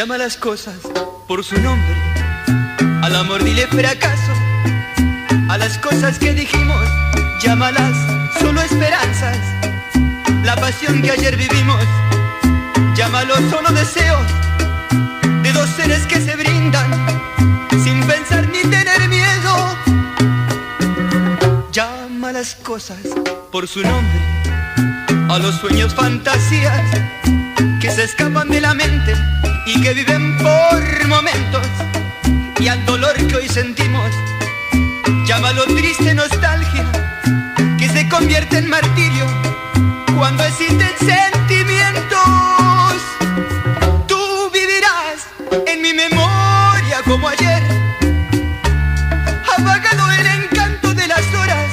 Llama a las cosas por su nombre. Al amor dile fracaso. A las cosas que dijimos, llámalas solo esperanzas. La pasión que ayer vivimos, llámalo solo deseos de dos seres que se brindan sin pensar ni tener miedo. Llama a las cosas por su nombre. A los sueños fantasías que se escapan de la mente y que viven por momentos. Y al dolor que hoy sentimos, llámalo triste nostalgia que se convierte en martirio cuando existen sentimientos. Tú vivirás en mi memoria como ayer, apagado el encanto de las horas.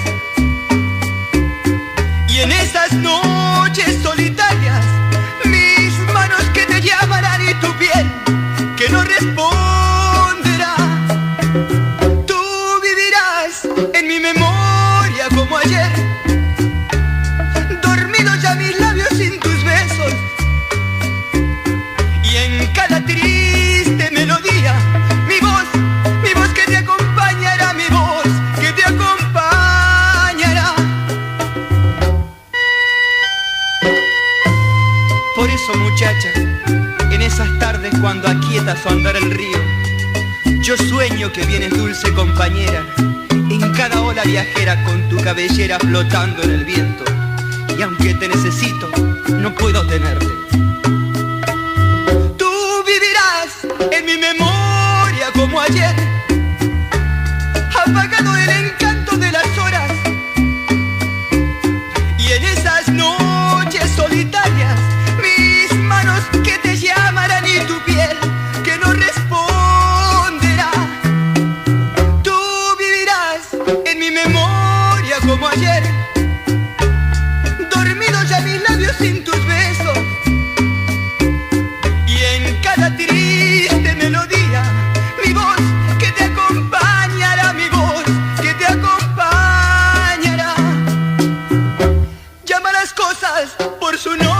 Y en esas noches solitarias, mis manos que te llamarán y tu piel que no responderá. Tú vivirás en mi memoria como ayer, dormidos ya mis labios sin tus besos. Y en cada triste melodía, mi voz que te acompañará, mi voz que te acompañará. Por eso, muchacha, en esas tardes cuando aquieta su andar el río, yo sueño que vienes dulce compañera, en cada ola viajera con tu cabellera flotando en el viento. Y aunque te necesito, no puedo tenerte. Tú vivirás en mi memoria como ayer, apagado el encanto de las horas. Y en esas noches solitarias, mis manos que te llamarán y tu piel que no responderá. Tú vivirás en mi memoria como ayer, dormidos ya mis labios sin tus besos. Y en cada triste melodía, mi voz que te acompañará, mi voz que te acompañará. Llama las cosas por su nombre.